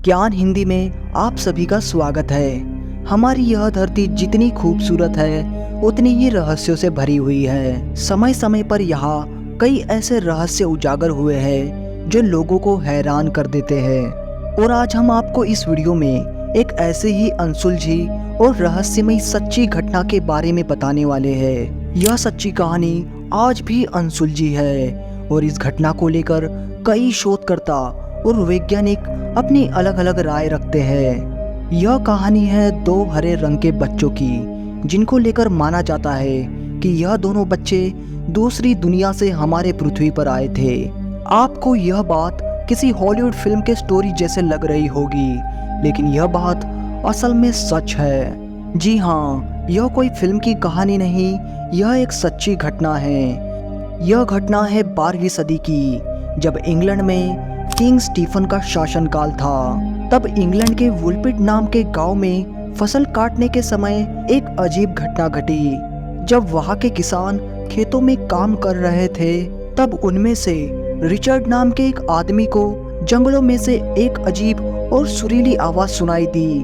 ज्ञान हिंदी में आप सभी का स्वागत है। हमारी यह धरती जितनी खूबसूरत है उतनी ही रहस्यों से भरी हुई है। समय समय पर यहाँ कई ऐसे रहस्य उजागर हुए हैं जो लोगों को हैरान कर देते हैं। और आज हम आपको इस वीडियो में एक ऐसे ही अनसुलझी और रहस्यमयी सच्ची घटना के बारे में बताने वाले हैं। यह सच्ची कहानी आज भी अनसुलझी है और इस घटना को लेकर कई शोधकर्ता और वैज्ञानिक अपनी अलग अलग राय रखते हैं। यह कहानी है दो हरे रंग के बच्चों की, जिनको लेकर माना जाता है कि यह दोनों बच्चे दूसरी दुनिया से हमारे पृथ्वी पर आए थे। आपको यह बात किसी हॉलीवुड फिल्म के स्टोरी जैसे लग रही होगी, लेकिन यह बात असल में सच है। जी हाँ, यह कोई फिल्म की कहानी नहीं, यह एक सच्ची घटना है। यह घटना है 12वीं सदी की, जब इंग्लैंड में किंग स्टीफन का शासनकाल था। तब इंग्लैंड के वुलपिट नाम के गांव में फसल काटने के समय एक अजीब घटना घटी। जब वहां के किसान खेतों में काम कर रहे थे, तब उनमें से रिचर्ड नाम के एक आदमी को जंगलों में से एक अजीब और सुरीली आवाज सुनाई दी।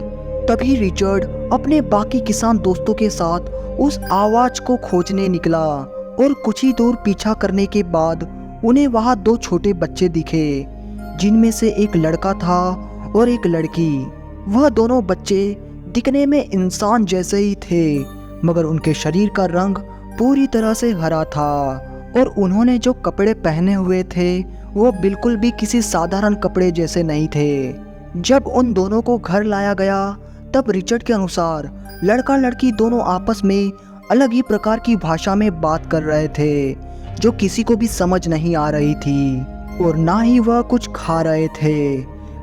तभी रिचर्ड अपने बाकी किसान दोस्तों के साथ उस आवाज को खोजने निकला और कुछ ही दूर पीछा करने के बाद उन्हें वहां दो छोटे बच्चे दिखे, जिनमें से एक लड़का था और एक लड़की। वह दोनों बच्चे दिखने में इंसान जैसे ही थे, मगर उनके शरीर का रंग पूरी तरह से हरा था और उन्होंने जो कपड़े पहने हुए थे वो बिल्कुल भी किसी साधारण कपड़े जैसे नहीं थे। जब उन दोनों को घर लाया गया, तब रिचर्ड के अनुसार लड़का लड़की दोनों आपस में अलग ही प्रकार की भाषा में बात कर रहे थे, जो किसी को भी समझ नहीं आ रही थी, और ना ही वह कुछ खा रहे थे।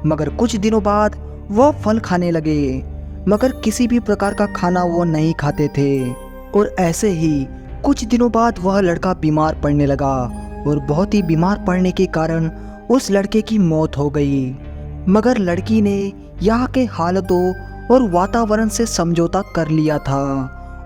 मगर कुछ दिनों बाद वह फल खाने लगे, मगर किसी भी प्रकार का खाना वो नहीं खाते थे। और ऐसे ही कुछ दिनों बाद वह लड़का बीमार पड़ने लगा और बहुत ही बीमार पड़ने के कारण उस लड़के की मौत हो गई। मगर लड़की ने यहाँ के हालातों और वातावरण से समझौता कर लिया था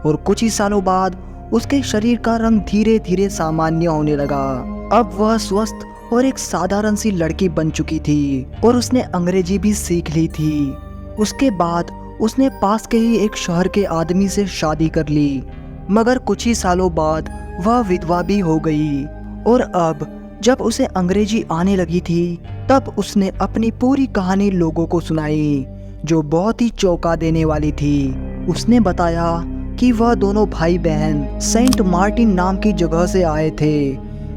और कुछ ही सालों बाद उसके शरीर का रंग धीरे धीरे सामान्य होने लगा। अब वह स्वस्थ और एक साधारण सी लड़की बन चुकी थी और उसने अंग्रेजी भी सीख ली थी। उसके बाद उसने पास के ही एक शहर के आदमी से शादी कर ली, मगर कुछ ही सालों बाद वह विधवा भी हो गई। और अब जब उसे अंग्रेजी आने लगी थी, तब उसने अपनी पूरी कहानी लोगों को सुनाई, जो बहुत ही चौंका देने वाली थी। उसने बताया कि वह दोनों भाई बहन सेंट मार्टिन नाम की जगह से आए थे,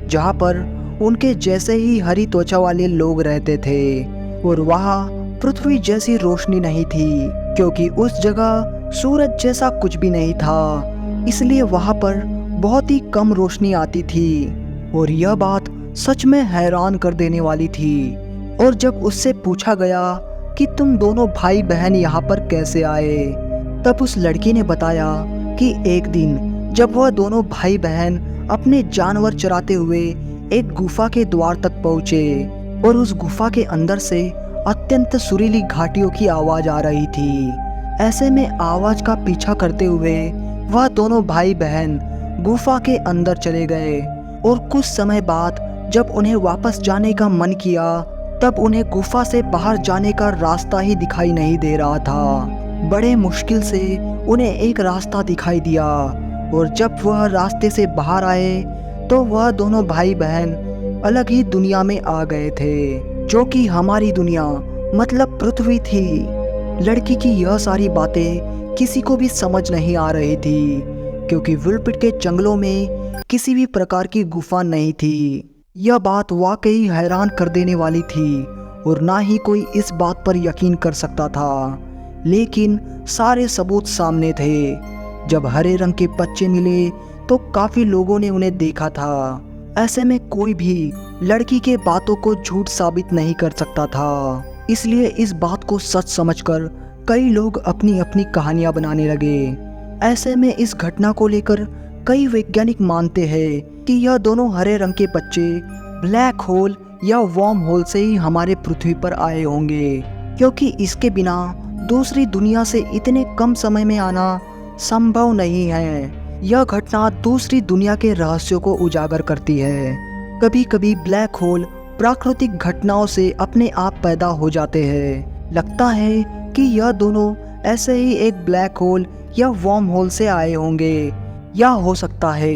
जहाँ पर उनके जैसे ही हरी त्वचा वाले लोग रहते थे, और वहाँ पृथ्वी जैसी रोशनी नहीं थी, क्योंकि उस जगह सूरज जैसा कुछ भी नहीं था, इसलिए वहाँ पर बहुत ही कम रोशनी आती थी। और यह बात सच में हैरान कर देने वाली थी। और जब उससे पूछा गया कि तुम दोनों भाई बहन यहाँ पर कैसे आए, तब उस लड़की ने बताया कि एक दिन जब वह दोनों भाई बहन अपने जानवर चराते हुए एक गुफा के द्वार तक पहुंचे, और उस गुफा के अंदर से अत्यंत सुरीली घाटियों की आवाज आ रही थी। ऐसे में आवाज का पीछा करते हुए वह दोनों भाई बहन गुफा के अंदर चले गए, और कुछ समय बाद जब उन्हें वापस जाने का मन किया, तब उन्हें गुफा से बाहर जाने का रास्ता ही दिखाई नहीं दे रहा था। बड़े मुश्किल से उन्हें एक रास्ता दिखाई दिया, और जब वह रास्ते से बाहर आए तो वह दोनों भाई बहन अलग ही दुनिया में आ गए थे, जो कि हमारी दुनिया मतलब पृथ्वी थी। लड़की की यह सारी बातें किसी को भी समझ नहीं आ रही थी, क्योंकि वुलपिट के जंगलों में किसी भी प्रकार की गुफा नहीं थी। यह बात वाकई हैरान कर देने वाली थी, और ना ही कोई इस बात पर यकीन कर सकता था। लेकिन सारे सबूत सामने थे। जब हरे रंग के बच्चे मिले तो काफी लोगों ने उन्हें देखा था। ऐसे में कोई भी लड़की के बातों को झूठ साबित नहीं कर सकता था, इसलिए इस बात को सच समझकर कई लोग अपनी अपनी कहानियां बनाने लगे। ऐसे में इस घटना को लेकर कई वैज्ञानिक मानते हैं कि यह दोनों हरे रंग के बच्चे ब्लैक होल या वर्म होल से ही हमारे पृथ्वी पर आए होंगे, क्योंकि इसके बिना दूसरी दुनिया से इतने कम समय में आना संभव नहीं है। यह घटना दूसरी दुनिया के रहस्यों को उजागर करती है। कभी कभी ब्लैक होल प्राकृतिक घटनाओं से अपने आप पैदा हो जाते हैं, लगता है कि यह दोनों ऐसे ही एक ब्लैक होल या वर्म होल से आए होंगे, या हो सकता है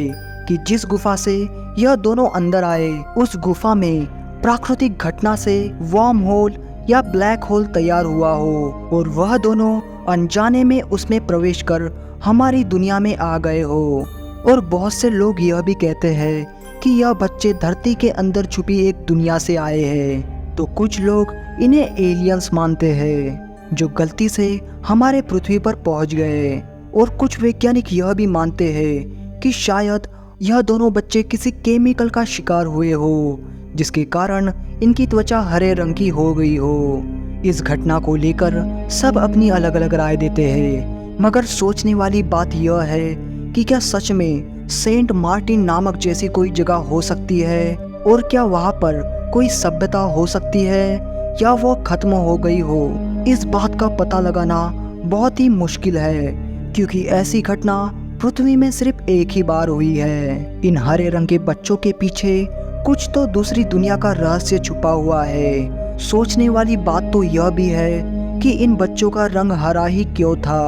कि जिस गुफा से यह दोनों अंदर आए उस गुफा में प्राकृतिक घटना से वर्म होल या ब्लैक होल तैयार हुआ हो और वह दोनों अनजाने में उसमें प्रवेश कर हमारी दुनिया में आ गए हो। और बहुत से लोग यह भी कहते हैं कि यह बच्चे धरती के अंदर छुपी एक दुनिया से आए हैं। तो कुछ लोग इन्हें एलियंस मानते हैं जो गलती से हमारे पृथ्वी पर पहुंच गए, और कुछ वैज्ञानिक यह भी मानते हैं कि शायद यह दोनों बच्चे किसी केमिकल का शिकार हुए हो जिसके कारण इनकी त्वचा हरे रंग की हो गई हो। इस घटना को लेकर सब अपनी अलग अलग राय देते हैं, मगर सोचने वाली बात यह है कि क्या सच में सेंट मार्टिन नामक जैसी कोई जगह हो सकती है, और क्या वहाँ पर कोई सभ्यता हो सकती है या वो खत्म हो गई हो। इस बात का पता लगाना बहुत ही मुश्किल है, क्योंकि ऐसी घटना पृथ्वी में सिर्फ एक ही बार हुई है। इन हरे रंग के बच्चों के पीछे कुछ तो दूसरी दुनिया का रहस्य छुपा हुआ है। सोचने वाली बात तो यह भी है कि इन बच्चों का रंग हरा ही क्यों था,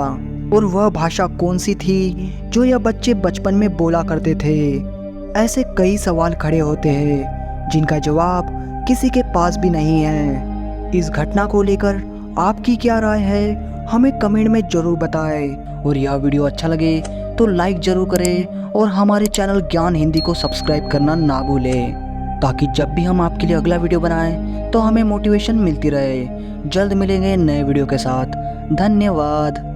और वह भाषा कौन सी थी जो यह बच्चे बचपन में बोला करते थे। ऐसे कई सवाल खड़े होते हैं जिनका जवाब किसी के पास भी नहीं है। इस घटना को लेकर आपकी क्या राय है, हमें कमेंट में जरूर बताएं। और यह वीडियो अच्छा लगे तो लाइक जरूर करें और हमारे चैनल ज्ञान हिंदी को सब्सक्राइब करना ना भूलें, ताकि जब भी हम आपके लिए अगला वीडियो बनाएं तो हमें मोटिवेशन मिलती रहे। जल्द मिलेंगे नए वीडियो के साथ। धन्यवाद।